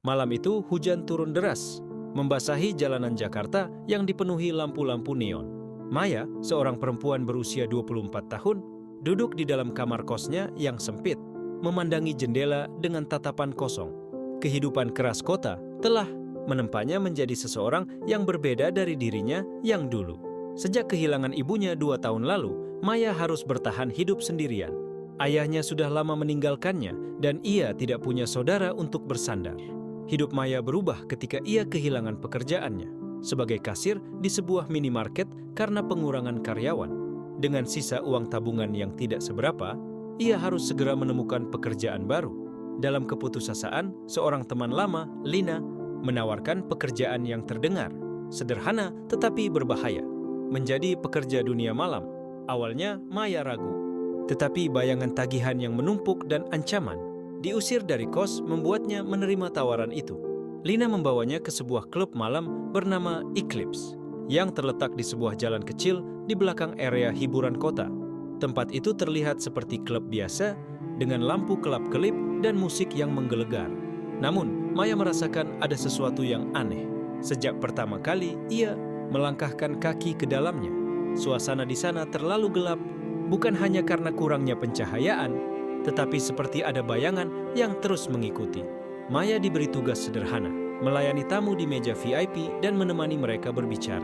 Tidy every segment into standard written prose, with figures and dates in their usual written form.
Malam itu hujan turun deras, membasahi jalanan Jakarta yang dipenuhi lampu-lampu neon. Maya, seorang perempuan berusia 24 tahun, duduk di dalam kamar kosnya yang sempit, memandangi jendela dengan tatapan kosong. Kehidupan keras kota telah menempanya menjadi seseorang yang berbeda dari dirinya yang dulu. Sejak kehilangan ibunya 2 tahun lalu, Maya harus bertahan hidup sendirian. Ayahnya sudah lama meninggalkannya dan ia tidak punya saudara untuk bersandar. Hidup Maya berubah ketika ia kehilangan pekerjaannya sebagai kasir di sebuah minimarket karena pengurangan karyawan. Dengan sisa uang tabungan yang tidak seberapa, ia harus segera menemukan pekerjaan baru. Dalam keputusasaan, seorang teman lama, Lina, menawarkan pekerjaan yang terdengar sederhana tetapi berbahaya, menjadi pekerja dunia malam. Awalnya Maya ragu, tetapi bayangan tagihan yang menumpuk dan ancaman diusir dari kos membuatnya menerima tawaran itu. Lina membawanya ke sebuah klub malam bernama Eclipse yang terletak di sebuah jalan kecil di belakang area hiburan kota. Tempat itu terlihat seperti klub biasa dengan lampu kelap-kelip dan musik yang menggelegar. Namun, Maya merasakan ada sesuatu yang aneh. Sejak pertama kali ia melangkahkan kaki ke dalamnya, suasana di sana terlalu gelap, bukan hanya karena kurangnya pencahayaan, tetapi seperti ada bayangan yang terus mengikuti. Maya diberi tugas sederhana, melayani tamu di meja VIP dan menemani mereka berbicara.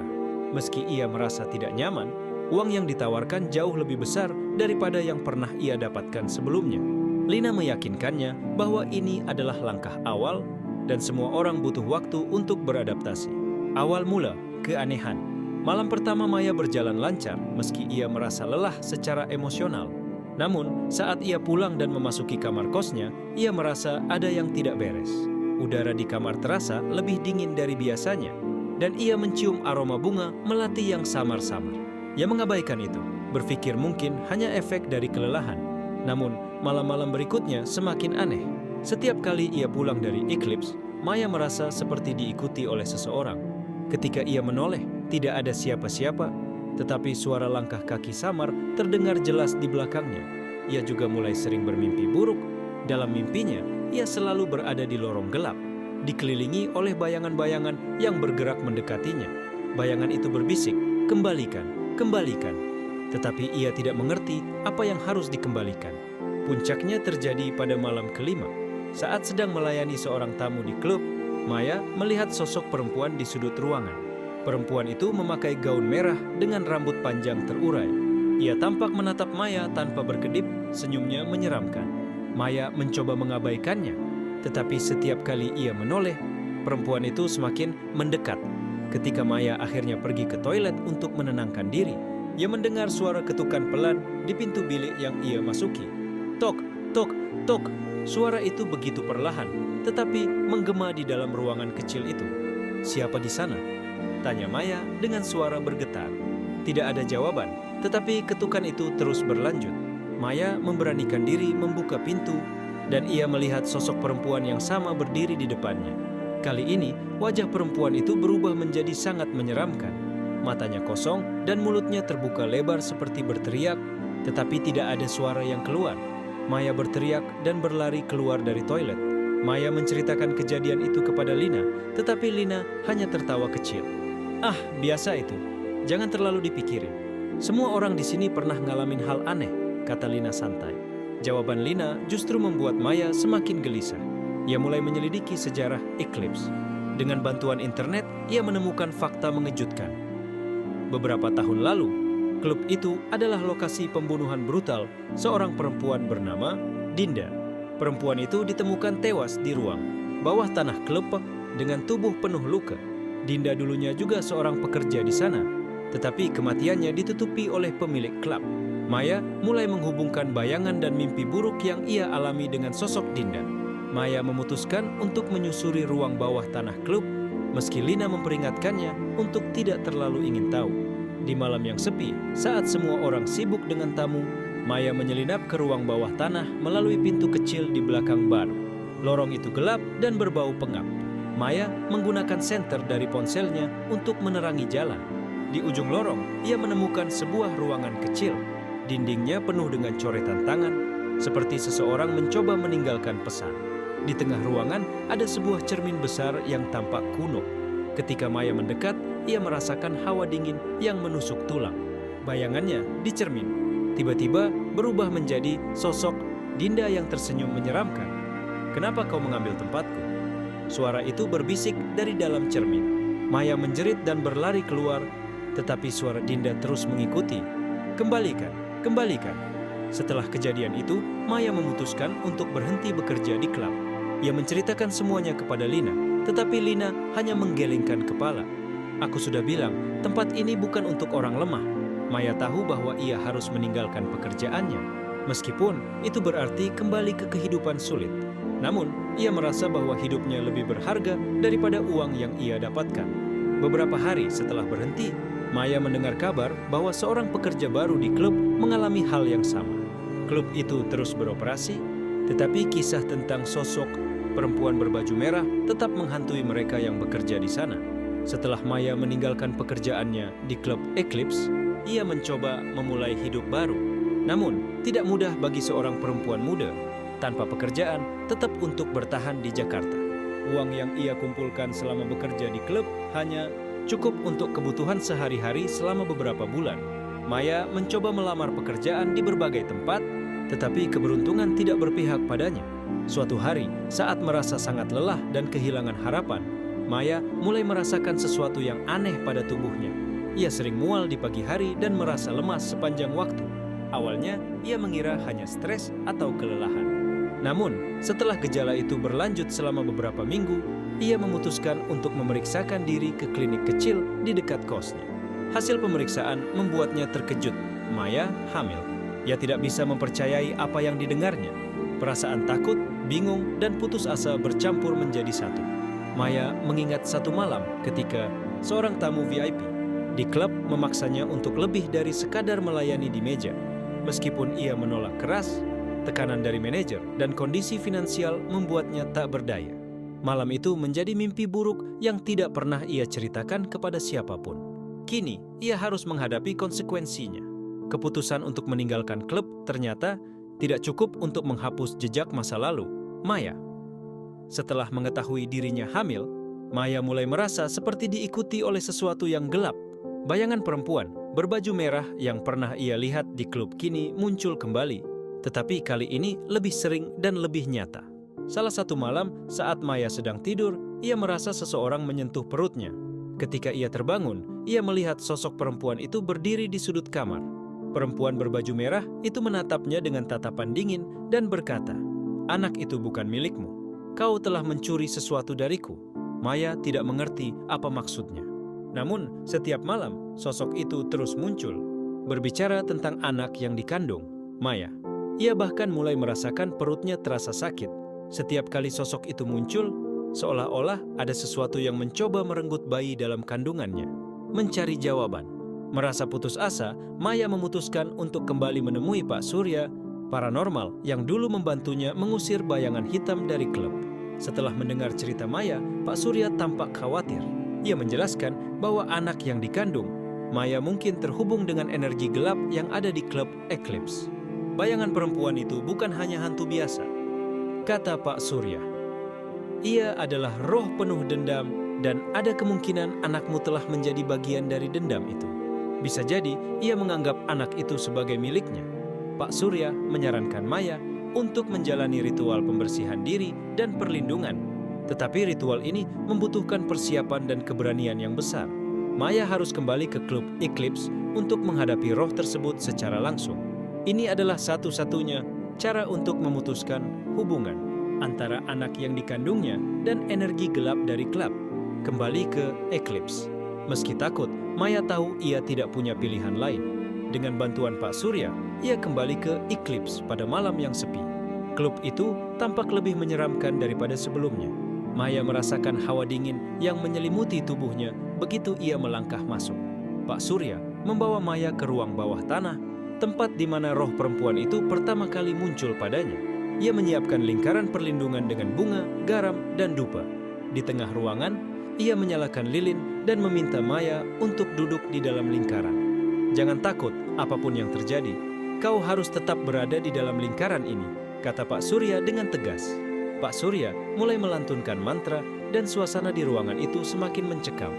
Meski ia merasa tidak nyaman, uang yang ditawarkan jauh lebih besar daripada yang pernah ia dapatkan sebelumnya. Lina meyakinkannya bahwa ini adalah langkah awal dan semua orang butuh waktu untuk beradaptasi. Awal mula keanehan. Malam pertama Maya berjalan lancar meski ia merasa lelah secara emosional. Namun, saat ia pulang dan memasuki kamar kosnya, ia merasa ada yang tidak beres. Udara di kamar terasa lebih dingin dari biasanya, dan ia mencium aroma bunga melati yang samar-samar. Ia mengabaikan itu, berpikir mungkin hanya efek dari kelelahan. Namun, malam-malam berikutnya semakin aneh. Setiap kali ia pulang dari Eclipse, Maya merasa seperti diikuti oleh seseorang. Ketika ia menoleh, tidak ada siapa-siapa, tetapi suara langkah kaki samar terdengar jelas di belakangnya. Ia juga mulai sering bermimpi buruk. Dalam mimpinya, ia selalu berada di lorong gelap, dikelilingi oleh bayangan-bayangan yang bergerak mendekatinya. Bayangan itu berbisik, "Kembalikan, kembalikan." Tetapi ia tidak mengerti apa yang harus dikembalikan. Puncaknya terjadi pada malam kelima. Saat sedang melayani seorang tamu di klub, Maya melihat sosok perempuan di sudut ruangan. Perempuan itu memakai gaun merah dengan rambut panjang terurai. Ia tampak menatap Maya tanpa berkedip, senyumnya menyeramkan. Maya mencoba mengabaikannya, tetapi setiap kali ia menoleh, perempuan itu semakin mendekat. Ketika Maya akhirnya pergi ke toilet untuk menenangkan diri, ia mendengar suara ketukan pelan di pintu bilik yang ia masuki. Tok, tok, tok. Suara itu begitu perlahan, tetapi menggema di dalam ruangan kecil itu. "Siapa di sana?" tanya Maya dengan suara bergetar. Tidak ada jawaban, tetapi ketukan itu terus berlanjut. Maya memberanikan diri membuka pintu, dan ia melihat sosok perempuan yang sama berdiri di depannya. Kali ini, wajah perempuan itu berubah menjadi sangat menyeramkan. Matanya kosong dan mulutnya terbuka lebar seperti berteriak, tetapi tidak ada suara yang keluar. Maya berteriak dan berlari keluar dari toilet. Maya menceritakan kejadian itu kepada Lina, tetapi Lina hanya tertawa kecil. "Ah, biasa itu. Jangan terlalu dipikirin. Semua orang di sini pernah ngalamin hal aneh," kata Lina santai. Jawaban Lina justru membuat Maya semakin gelisah. Ia mulai menyelidiki sejarah Eclipse. Dengan bantuan internet, ia menemukan fakta mengejutkan. Beberapa tahun lalu, klub itu adalah lokasi pembunuhan brutal seorang perempuan bernama Dinda. Perempuan itu ditemukan tewas di ruang bawah tanah klub dengan tubuh penuh luka. Dinda dulunya juga seorang pekerja di sana, tetapi kematiannya ditutupi oleh pemilik klub. Maya mulai menghubungkan bayangan dan mimpi buruk yang ia alami dengan sosok Dinda. Maya memutuskan untuk menyusuri ruang bawah tanah klub, meski Lina memperingatkannya untuk tidak terlalu ingin tahu. Di malam yang sepi, saat semua orang sibuk dengan tamu, Maya menyelinap ke ruang bawah tanah melalui pintu kecil di belakang bar. Lorong itu gelap dan berbau pengap. Maya menggunakan senter dari ponselnya untuk menerangi jalan. Di ujung lorong, ia menemukan sebuah ruangan kecil. Dindingnya penuh dengan coretan tangan, seperti seseorang mencoba meninggalkan pesan. Di tengah ruangan ada sebuah cermin besar yang tampak kuno. Ketika Maya mendekat, ia merasakan hawa dingin yang menusuk tulang. Bayangannya di cermin tiba-tiba berubah menjadi sosok Dinda yang tersenyum menyeramkan. "Kenapa kau mengambil tempatku?" Suara itu berbisik dari dalam cermin. Maya menjerit dan berlari keluar, tetapi suara Dinda terus mengikuti. "Kembalikan, kembalikan." Setelah kejadian itu, Maya memutuskan untuk berhenti bekerja di klub. Ia menceritakan semuanya kepada Lina, tetapi Lina hanya menggelengkan kepala. "Aku sudah bilang, tempat ini bukan untuk orang lemah." Maya tahu bahwa ia harus meninggalkan pekerjaannya, meskipun itu berarti kembali ke kehidupan sulit. Namun, ia merasa bahwa hidupnya lebih berharga daripada uang yang ia dapatkan. Beberapa hari setelah berhenti, Maya mendengar kabar bahwa seorang pekerja baru di klub mengalami hal yang sama. Klub itu terus beroperasi, tetapi kisah tentang sosok perempuan berbaju merah tetap menghantui mereka yang bekerja di sana. Setelah Maya meninggalkan pekerjaannya di klub Eclipse, ia mencoba memulai hidup baru. Namun, tidak mudah bagi seorang perempuan muda tanpa pekerjaan tetap untuk bertahan di Jakarta. Uang yang ia kumpulkan selama bekerja di klub hanya cukup untuk kebutuhan sehari-hari selama beberapa bulan. Maya mencoba melamar pekerjaan di berbagai tempat, tetapi keberuntungan tidak berpihak padanya. Suatu hari, saat merasa sangat lelah dan kehilangan harapan, Maya mulai merasakan sesuatu yang aneh pada tubuhnya. Ia sering mual di pagi hari dan merasa lemas sepanjang waktu. Awalnya, ia mengira hanya stres atau kelelahan. Namun, setelah gejala itu berlanjut selama beberapa minggu, ia memutuskan untuk memeriksakan diri ke klinik kecil di dekat kosnya. Hasil pemeriksaan membuatnya terkejut. Maya hamil. Ia tidak bisa mempercayai apa yang didengarnya. Perasaan takut, bingung, dan putus asa bercampur menjadi satu. Maya mengingat satu malam ketika seorang tamu VIP di klub memaksanya untuk lebih dari sekadar melayani di meja. Meskipun ia menolak keras, tekanan dari manajer dan kondisi finansial membuatnya tak berdaya. Malam itu menjadi mimpi buruk yang tidak pernah ia ceritakan kepada siapapun. Kini, ia harus menghadapi konsekuensinya. Keputusan untuk meninggalkan klub ternyata tidak cukup untuk menghapus jejak masa lalu Maya. Setelah mengetahui dirinya hamil, Maya mulai merasa seperti diikuti oleh sesuatu yang gelap. Bayangan perempuan berbaju merah yang pernah ia lihat di klub kini muncul kembali, tetapi kali ini lebih sering dan lebih nyata. Salah satu malam saat Maya sedang tidur, ia merasa seseorang menyentuh perutnya. Ketika ia terbangun, ia melihat sosok perempuan itu berdiri di sudut kamar. Perempuan berbaju merah itu menatapnya dengan tatapan dingin dan berkata, "Anak itu bukan milikmu. Kau telah mencuri sesuatu dariku." Maya tidak mengerti apa maksudnya. Namun, setiap malam, sosok itu terus muncul, berbicara tentang anak yang dikandung Maya. Ia bahkan mulai merasakan perutnya terasa sakit. Setiap kali sosok itu muncul, seolah-olah ada sesuatu yang mencoba merenggut bayi dalam kandungannya. Mencari jawaban. Merasa putus asa, Maya memutuskan untuk kembali menemui Pak Surya, paranormal yang dulu membantunya mengusir bayangan hitam dari klub. Setelah mendengar cerita Maya, Pak Surya tampak khawatir. Ia menjelaskan bahwa anak yang dikandung Maya mungkin terhubung dengan energi gelap yang ada di klub Eclipse. Bayangan perempuan itu bukan hanya hantu biasa, kata Pak Surya. Ia adalah roh penuh dendam dan ada kemungkinan anakmu telah menjadi bagian dari dendam itu. Bisa jadi ia menganggap anak itu sebagai miliknya. Pak Surya menyarankan Maya untuk menjalani ritual pembersihan diri dan perlindungan. Tetapi ritual ini membutuhkan persiapan dan keberanian yang besar. Maya harus kembali ke klub Eclipse untuk menghadapi roh tersebut secara langsung. Ini adalah satu-satunya cara untuk memutuskan hubungan antara anak yang dikandungnya dan energi gelap dari klub. Kembali ke Eclipse. Meski takut, Maya tahu ia tidak punya pilihan lain. Dengan bantuan Pak Surya, ia kembali ke Eclipse pada malam yang sepi. Klub itu tampak lebih menyeramkan daripada sebelumnya. Maya merasakan hawa dingin yang menyelimuti tubuhnya begitu ia melangkah masuk. Pak Surya membawa Maya ke ruang bawah tanah, tempat di mana roh perempuan itu pertama kali muncul padanya. Ia menyiapkan lingkaran perlindungan dengan bunga, garam, dan dupa. Di tengah ruangan, ia menyalakan lilin dan meminta Maya untuk duduk di dalam lingkaran. "Jangan takut apapun yang terjadi. Kau harus tetap berada di dalam lingkaran ini," kata Pak Surya dengan tegas. Pak Surya mulai melantunkan mantra dan suasana di ruangan itu semakin mencekam.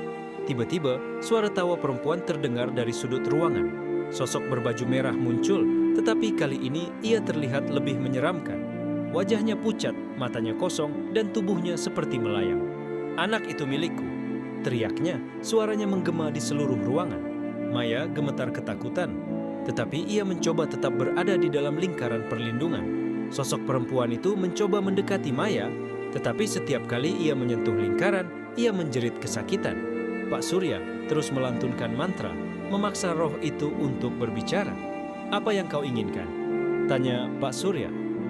Tiba-tiba, suara tawa perempuan terdengar dari sudut ruangan. Sosok berbaju merah muncul, tetapi kali ini ia terlihat lebih menyeramkan. Wajahnya pucat, matanya kosong, dan tubuhnya seperti melayang. "Anak itu milikku," teriaknya, suaranya menggema di seluruh ruangan. Maya gemetar ketakutan, tetapi ia mencoba tetap berada di dalam lingkaran perlindungan. Sosok perempuan itu mencoba mendekati Maya, tetapi setiap kali ia menyentuh lingkaran, ia menjerit kesakitan. Pak Surya terus melantunkan mantra, memaksa roh itu untuk berbicara. "Apa yang kau inginkan?" tanya Pak Surya.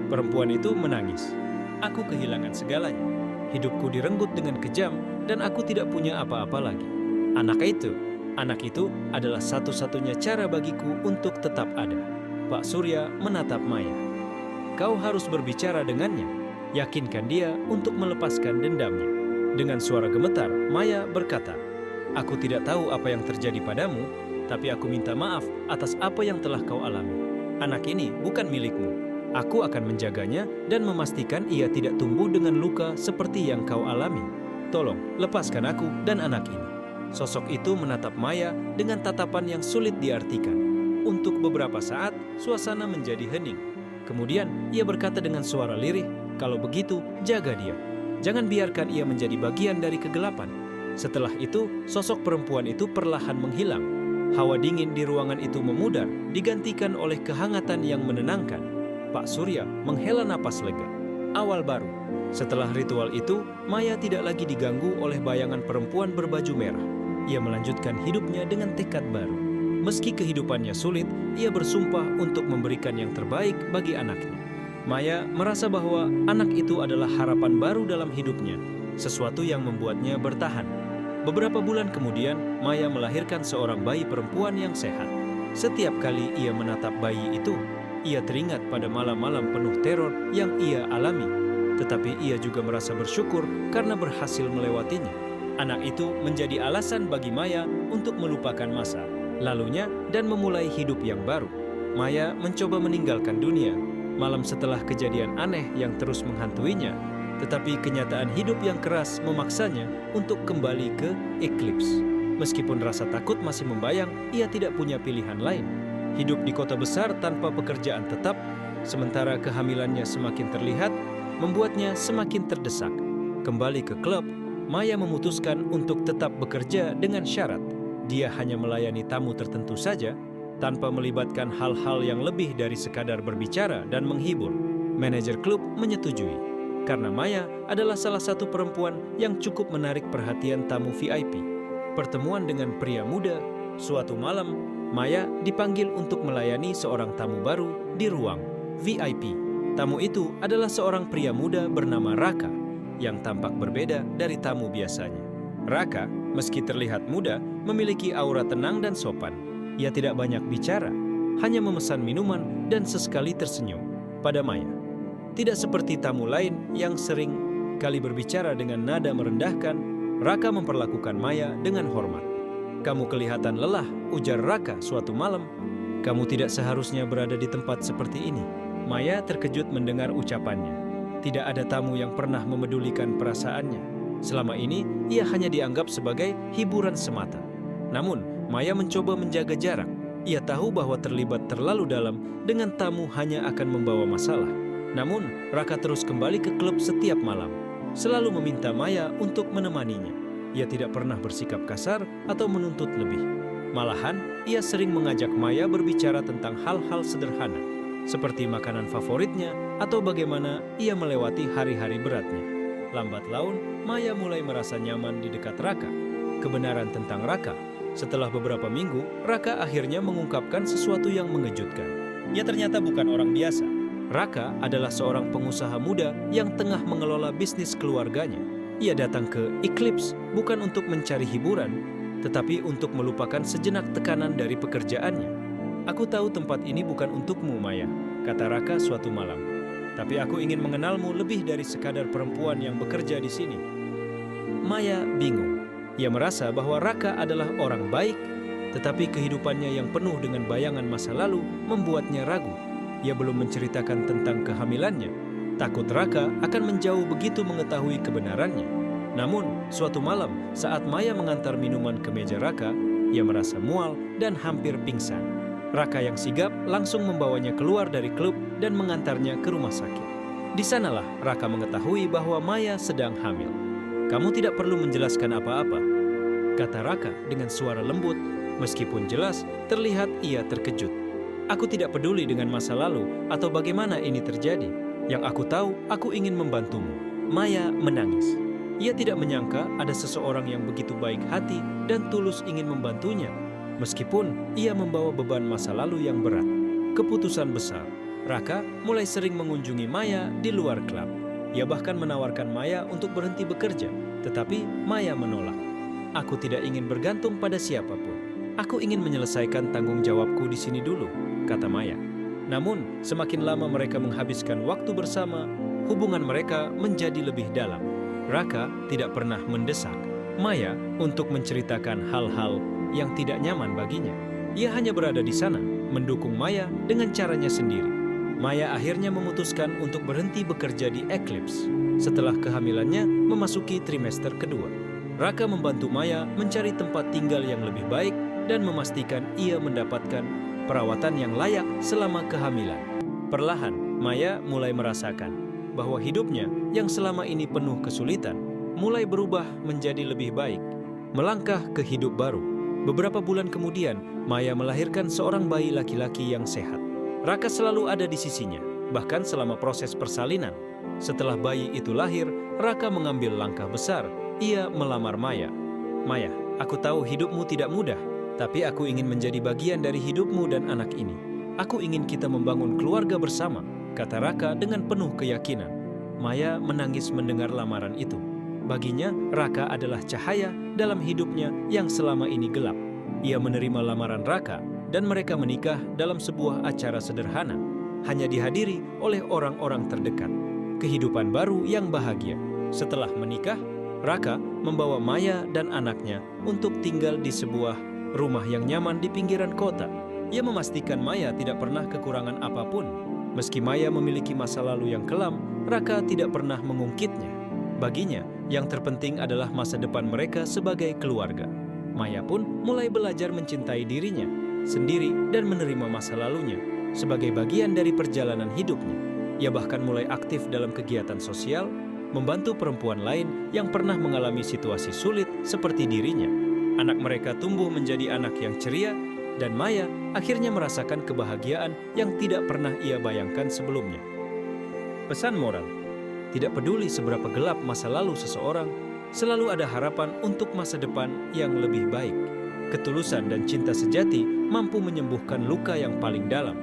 Perempuan itu menangis. "Aku kehilangan segalanya. Hidupku direnggut dengan kejam dan aku tidak punya apa-apa lagi. Anak itu adalah satu-satunya cara bagiku untuk tetap ada." Pak Surya menatap Maya. "Kau harus berbicara dengannya. Yakinkan dia untuk melepaskan dendamnya." Dengan suara gemetar, Maya berkata, "Aku tidak tahu apa yang terjadi padamu, tapi aku minta maaf atas apa yang telah kau alami. Anak ini bukan milikmu. Aku akan menjaganya dan memastikan ia tidak tumbuh dengan luka seperti yang kau alami. Tolong, lepaskan aku dan anak ini." Sosok itu menatap Maya dengan tatapan yang sulit diartikan. Untuk beberapa saat, suasana menjadi hening. Kemudian, ia berkata dengan suara lirih, "Kalau begitu, jaga dia. Jangan biarkan ia menjadi bagian dari kegelapan." Setelah itu, sosok perempuan itu perlahan menghilang. Hawa dingin di ruangan itu memudar, digantikan oleh kehangatan yang menenangkan. Pak Surya menghela napas lega. Awal baru. Setelah ritual itu, Maya tidak lagi diganggu oleh bayangan perempuan berbaju merah. Ia melanjutkan hidupnya dengan tekad baru. Meski kehidupannya sulit, ia bersumpah untuk memberikan yang terbaik bagi anaknya. Maya merasa bahwa anak itu adalah harapan baru dalam hidupnya, sesuatu yang membuatnya bertahan. Beberapa bulan kemudian, Maya melahirkan seorang bayi perempuan yang sehat. Setiap kali ia menatap bayi itu, ia teringat pada malam-malam penuh teror yang ia alami. Tetapi ia juga merasa bersyukur karena berhasil melewatinya. Anak itu menjadi alasan bagi Maya untuk melupakan masa lalunya dan memulai hidup yang baru. Maya mencoba meninggalkan dunia malam setelah kejadian aneh yang terus menghantuinya, tetapi kenyataan hidup yang keras memaksanya untuk kembali ke Eclipse. Meskipun rasa takut masih membayang, ia tidak punya pilihan lain. Hidup di kota besar tanpa pekerjaan tetap, sementara kehamilannya semakin terlihat, membuatnya semakin terdesak. Kembali ke klub, Maya memutuskan untuk tetap bekerja dengan syarat dia hanya melayani tamu tertentu saja, tanpa melibatkan hal-hal yang lebih dari sekadar berbicara dan menghibur. Manajer klub menyetujui, karena Maya adalah salah satu perempuan yang cukup menarik perhatian tamu VIP. Pertemuan dengan pria muda. Suatu malam, Maya dipanggil untuk melayani seorang tamu baru di ruang VIP. Tamu itu adalah seorang pria muda bernama Raka, yang tampak berbeda dari tamu biasanya. Raka, meski terlihat muda, memiliki aura tenang dan sopan. Ia tidak banyak bicara, hanya memesan minuman dan sesekali tersenyum pada Maya. Tidak seperti tamu lain yang sering kali berbicara dengan nada merendahkan, Raka memperlakukan Maya dengan hormat. "Kamu kelihatan lelah," ujar Raka suatu malam. "Kamu tidak seharusnya berada di tempat seperti ini." Maya terkejut mendengar ucapannya. Tidak ada tamu yang pernah memedulikan perasaannya. Selama ini, ia hanya dianggap sebagai hiburan semata. Namun, Maya mencoba menjaga jarak. Ia tahu bahwa terlibat terlalu dalam dengan tamu hanya akan membawa masalah. Namun, Raka terus kembali ke klub setiap malam, selalu meminta Maya untuk menemaninya. Ia tidak pernah bersikap kasar atau menuntut lebih. Malahan, ia sering mengajak Maya berbicara tentang hal-hal sederhana, seperti makanan favoritnya atau bagaimana ia melewati hari-hari beratnya. Lambat laun, Maya mulai merasa nyaman di dekat Raka. Kebenaran tentang Raka. Setelah beberapa minggu, Raka akhirnya mengungkapkan sesuatu yang mengejutkan. Ia ternyata bukan orang biasa. Raka adalah seorang pengusaha muda yang tengah mengelola bisnis keluarganya. Ia datang ke Eclipse bukan untuk mencari hiburan, tetapi untuk melupakan sejenak tekanan dari pekerjaannya. "Aku tahu tempat ini bukan untukmu, Maya," kata Raka suatu malam. "Tapi aku ingin mengenalmu lebih dari sekadar perempuan yang bekerja di sini." Maya bingung. Ia merasa bahwa Raka adalah orang baik, tetapi kehidupannya yang penuh dengan bayangan masa lalu membuatnya ragu. Ia belum menceritakan tentang kehamilannya. Takut Raka akan menjauh begitu mengetahui kebenarannya. Namun, suatu malam saat Maya mengantar minuman ke meja Raka, ia merasa mual dan hampir pingsan. Raka yang sigap langsung membawanya keluar dari klub dan mengantarnya ke rumah sakit. Di sanalah Raka mengetahui bahwa Maya sedang hamil. "Kamu tidak perlu menjelaskan apa-apa," kata Raka dengan suara lembut, meskipun jelas terlihat ia terkejut. "Aku tidak peduli dengan masa lalu atau bagaimana ini terjadi. Yang aku tahu, aku ingin membantumu." Maya menangis. Ia tidak menyangka ada seseorang yang begitu baik hati dan tulus ingin membantunya, meskipun ia membawa beban masa lalu yang berat. Keputusan besar, Raka mulai sering mengunjungi Maya di luar klub. Ia bahkan menawarkan Maya untuk berhenti bekerja, tetapi Maya menolak. "Aku tidak ingin bergantung pada siapapun. Aku ingin menyelesaikan tanggung jawabku di sini dulu," kata Maya. Namun, semakin lama mereka menghabiskan waktu bersama, hubungan mereka menjadi lebih dalam. Raka tidak pernah mendesak Maya untuk menceritakan hal-hal yang tidak nyaman baginya. Ia hanya berada di sana, mendukung Maya dengan caranya sendiri. Maya akhirnya memutuskan untuk berhenti bekerja di Eclipse setelah kehamilannya memasuki trimester kedua. Raka membantu Maya mencari tempat tinggal yang lebih baik dan memastikan ia mendapatkan perawatan yang layak selama kehamilan. Perlahan, Maya mulai merasakan bahwa hidupnya yang selama ini penuh kesulitan mulai berubah menjadi lebih baik, melangkah ke hidup baru. Beberapa bulan kemudian, Maya melahirkan seorang bayi laki-laki yang sehat. Raka selalu ada di sisinya, bahkan selama proses persalinan. Setelah bayi itu lahir, Raka mengambil langkah besar. Ia melamar Maya. "Maya, aku tahu hidupmu tidak mudah, tapi aku ingin menjadi bagian dari hidupmu dan anak ini. Aku ingin kita membangun keluarga bersama," kata Raka dengan penuh keyakinan. Maya menangis mendengar lamaran itu. Baginya, Raka adalah cahaya dalam hidupnya yang selama ini gelap. Ia menerima lamaran Raka dan mereka menikah dalam sebuah acara sederhana, hanya dihadiri oleh orang-orang terdekat. Kehidupan baru yang bahagia. Setelah menikah, Raka membawa Maya dan anaknya untuk tinggal di sebuah rumah yang nyaman di pinggiran kota. Ia memastikan Maya tidak pernah kekurangan apapun. Meski Maya memiliki masa lalu yang kelam, Raka tidak pernah mengungkitnya. Baginya, yang terpenting adalah masa depan mereka sebagai keluarga. Maya pun mulai belajar mencintai dirinya sendiri dan menerima masa lalunya sebagai bagian dari perjalanan hidupnya. Ia bahkan mulai aktif dalam kegiatan sosial, membantu perempuan lain yang pernah mengalami situasi sulit seperti dirinya. Anak mereka tumbuh menjadi anak yang ceria, dan Maya akhirnya merasakan kebahagiaan yang tidak pernah ia bayangkan sebelumnya. Pesan moral: tidak peduli seberapa gelap masa lalu seseorang, selalu ada harapan untuk masa depan yang lebih baik. Ketulusan dan cinta sejati mampu menyembuhkan luka yang paling dalam.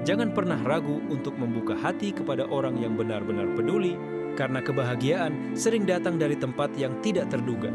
Jangan pernah ragu untuk membuka hati kepada orang yang benar-benar peduli, karena kebahagiaan sering datang dari tempat yang tidak terduga.